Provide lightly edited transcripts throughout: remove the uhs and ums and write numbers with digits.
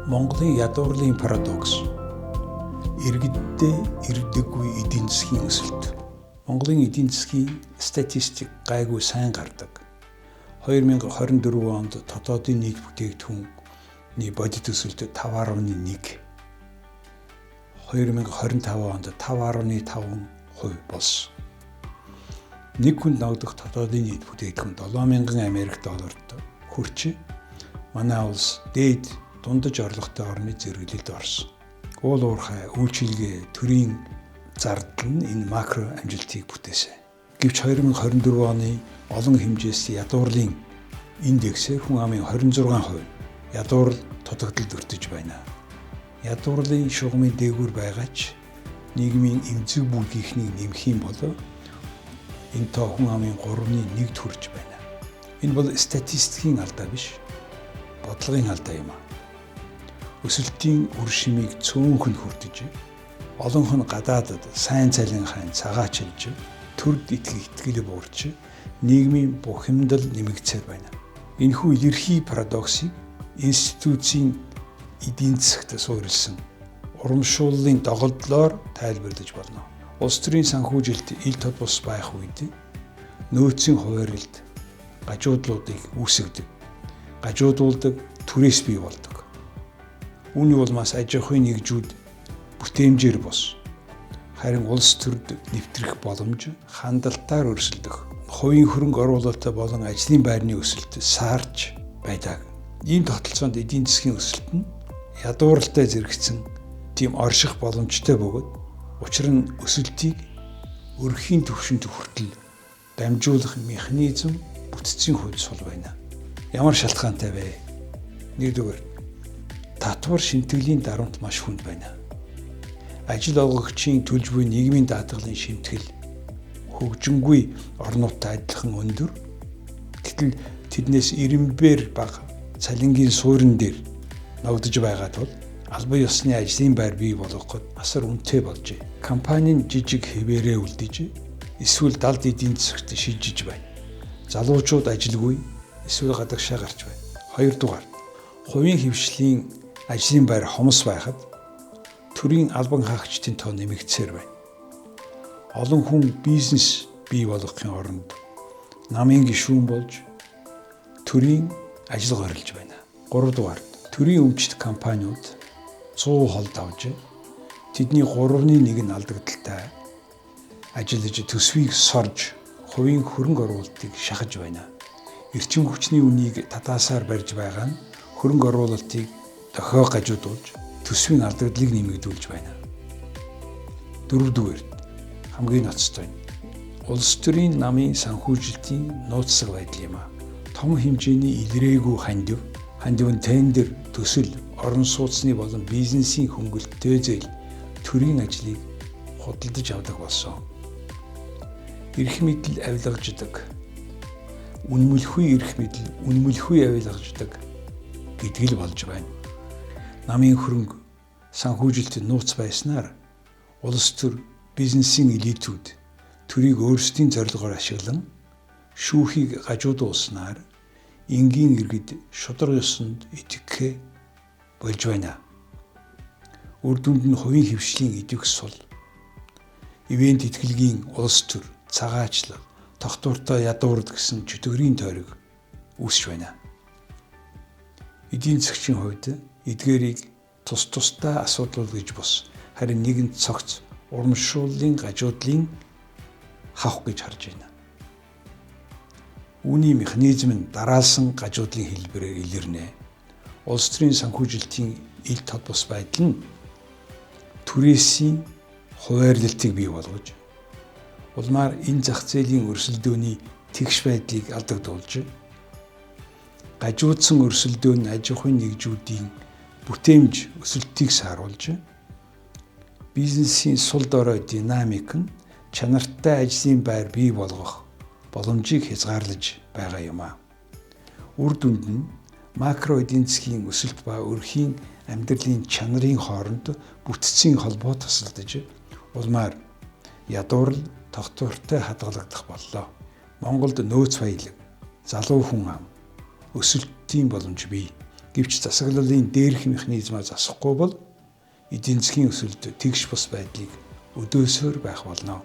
Монголын ядуурлын парадокс. Иргэддээ ирдэггүй эдийн засгийн өсөлт. Монголын эдийн засгийн статистик гайгүй сайн гардаг. 2024 онд дотоодын нийт бүтээгдэхүүний бодит өсөлт 5.1. 2025 онд 5.5% болсон. Нэг хүнд ногдох дотоодын нийт бүтээгдэхүүн 7,000 Америк долларт хүрч манай улс дээд дундаж орлоготой орны зэрэглэлд орсон. Уул уурхай, үйлчилгээ, төрийн зардал нь энэ макро амжилтыг бүтээсэн. Гэвч 2024 оны олон хэмжээст ядуурлын индексээр хүн амын 26% ядуурл дутагдалд өртөж байна. Ядуурлын шугамын дээгүүр байгаа ч нийгмийн эмзэг бүлгийнхнийг нэмэх юм бол энэ тоо хүн амын 3.1-д хүрч байна. Энэ бол статистикийн алдаа биш, бодлогын алдаа юм. Өсөлтийн үр шимийг цөөнхөн хүртэж, олонх нь гадаадад сайн цалинхайн цагаачилж, төрд итгэл буурч, нийгмийн бухимдал нэмэгдсээр байна. Энэхүү илэрхий парадоксыг институцийн эдийн засагт суурилсан урамшууллын доголдлоор тайлбарлаж болно. Улс төрийн санхүүжилт ил тод бус байх үед нөөцийн хуваарлалт гажуудлуудыг үүсгэдэг. Гажуудуулдаг түрээс бий болдог. Үүний улмаас аж ахуйн нэгжүүд бүтээмжээр бос. Харин улс төрд нэвтрэх боломж хандлтаар өрсөлдөх. Хувийн хөрөнгө оруулалт болон ажлын байрны өсөлт саарч байдаг. Ийм тогтолцоонд эдийн засгийн өсөлт нь ядууралтай зэрэгцэн тийм орших боломжтой бөгөөд учир нь өсөлтийг өрхийн түвшинд хүртэл дамжуулах механизм бүтцийн хувьд сул байна. Ямар шалтгаантай вэ? Нэгдүгээр, татвар шинтгэлийн дарамт маш хүнд байна. Ажил олгогчийн төлж буй нийгмийн даатгалын шимтгэл хөгжингүй орнуудтай адилхан өндөр. Гэтэл тэднээс ирэмбээр бага цалингийн суурин дээр ногдож байгаа тул албан ёсны ажлын байр бий болгоход асар үнэтэй болжээ. Компанийн жижиг хэвээрээ үлдэж, эсвэл далд эдийн засагт шилжиж байна. Залуучууд ажилгүй, эсвэл гадагшаа гарч байна. Хоёрдугаар, хувийн хвшлийн ажлын байр хомос байхад төрийн албан хаагчдын тоо нэмэгдсээр байна. Олон хүн бизнес бий болгохын оронд намын гишүүн болж төрийн ажил горилж байна. Гуравдугаар, төрийн өмчт компаниуд 100 холд авж тэдний 3/1 нь алдагдaltaй ажиллаж төсвийг сорж хувийн хөрөнгө оруулалтыг шахаж байна. Эрчим хүчний үнийг татаасаар барьж байгаа нь хөрөнгө оруулалтыг дохио гажуудуулж төсвийн алдагдлыг нэмэгдүүлж байна. Дөрөвдүгээр, хамгийн ноцтой нь улс төрийн намын санхүүжилтийн нууцсаг байдал юм. Том хэмжээний илрээгүй хандив нь тендер, төсөл, орон сууцны болон бизнесийн хөнгөлөлттэй зээл төрийн ажлыг худалдаж авдаг болсон. Эрх мэдэл авилгаждаг, үнэмлэхгүй эрх мэдэл үнэмлэхгүй авилгаждаг гэдэг л болж байна. Намын хөрөнгө санхүүжилтэд нууц байснаар улс төр бизнесийн элитүүд төрийг өөрсдийн зорилгоор ашиглан шүүхийг гажуудуулснаар энгийн иргэд шударга ёсонд итгэхээ болж байна. Үр дүнд нь хувийн хвшлийн идэвх сул, ивент итгэлгийн улс төр, цагаачлал, тогтвортой ядуурд гэсэн чөтгөрийн тойрог үүсч байна. Эдийн засгийн хувьд эдгээрийг тусдаа асуудал гэж бус, харин нэгэнт цогц урамшууллын гажуудлын хавх гэж харж байна. Үүний механизм нь дараалсан гажуудлын хэлбэрээр илэрнэ. Улс төрийн санхүүжилтийн ил тод бус байдал нь түрээсийн хуваарлалтыг бий болгож, улмаар энэ зах зээлийн өрсөлдөөний тэгш байдлыг алдагдуулж, гажуудсан өрсөлдөөн нь аж ахуйн нэгжүүдийн бүтээмж өсөлтийг сааруулж, бизнесийн сул дорой динамик нь чанартай ажлын байр бий болгох боломжийг хязгаарлаж байгаа юм. Үр дүнд нь макро эдийн засгийн өсөлт ба өрхийн амьдралын чанарын хооронд бүтцийн холбоо тасалдаж, улмаар ядуурл тогтвортой хадгалагдах боллоо. Монголд нөөц баялаг, залуу хүн ам, өсөлтийн боломж бий. Гэвч засаглалын дээрх механизмаа засахгүй бол эдийн засгийн өсөлт тэгш бус байдлыг өдөөсөөр байх болно.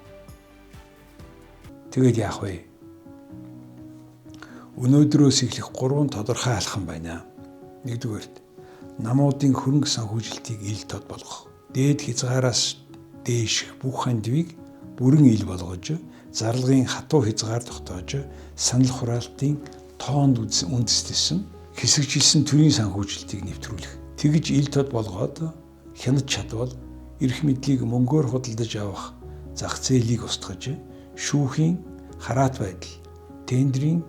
Тэгэл яах вэ? Өнөөдрөөс эхлэх 3 тодорхой алхам байна. 1-р, намуудын хөрөнгө санхүүжилтийг ил тод болгох. Дээд хязгаараас дээших бүх хандивыг бүрэн ил болгож, зарлагын хатуу хязгаар тогтоож, санал хураалтын тоонд үндэслэсэн хэсэгжилсэн төрийн санхүүжилтийг нэвтрүүлэх. Тэгж ил тод болгоод хянаж чадвал эрх мэдлийг мөнгөөр худалдаж авах зах зээлийг устгаж, шүүхийн хараат байдал, тендерийн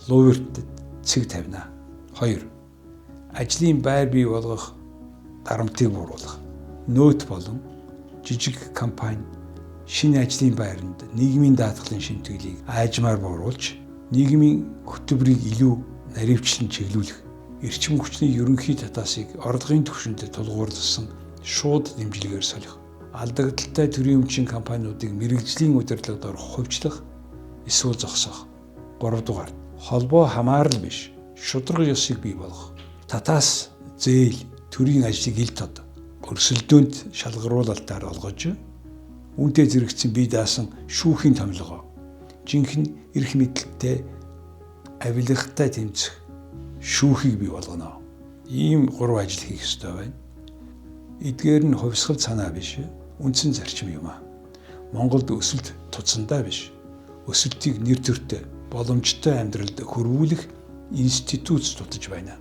лууртад цэг тавина. 2. Ажлын байр бий болгох дарамтыг бууруулах. Нөөт болон жижиг компани шинэ ажлын байранд нийгмийн даатгалын шимтгэлийг аажмаар бууруулж, нийгмийн хөтөлбөрийг илүү наривчлан чиглүүлэх, эрчим хүчний ерөнхий татаасыг орлогын түвшинд тулгуурласан шууд дэмжлэгээр солих, алдагдaltaй төрийн өмчийн компаниудыг мэргэжлийн удирдлагад орох хувьчлах, эсвэл зогсоох. 3-р, холбоо хамаарал биш, шударга ёсыг бий болгох. Татаас зээл төрийн ажлыг ил тод өрсөлдөөнд шалгаруулалтаар олгож, үүнтэй зэрэгцсэн бие даасан шүүхийн томилгоо, жинхэнэ эрх мэдэлтэй авилгатай тэмцэх шүүхийг бий болгоно. Ийм 3 ажил хийх ёстой байна. Эдгээр нь хувьсгал санаа биш, үндсэн зарчим юм аа. Монголд өсөлт туцандаа биш, өсөлтийг нэр төртэй, боломжтой амьдралд хөрвүүлэх институт тутаж байна.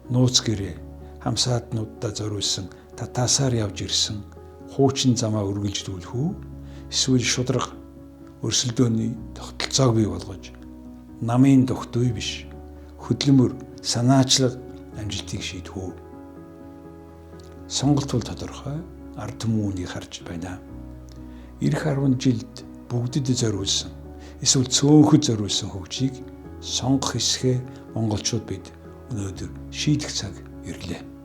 Нууц гэрээ, хамсаатнуудаа зориулсан татаасаар явж ирсэн хуучин замаа үргэлжлүүлэх үү? Эсвэл шударга өрсөлдөөний тогтолцоог бий болгож, намын дохтуй биш, хөдөлмөр, санаачлаг амжилтыг шийдэх үү? Сонголт бол тодорхой, ард түмүүнийг харж байна. Ирэх 10 жилд бүгдэд зориулсан, эсвэл цөөхөд зориулсан хөгжийг сонгох хэсгээ монголчууд бид өнөөдөр шийдэх цаг ирлээ.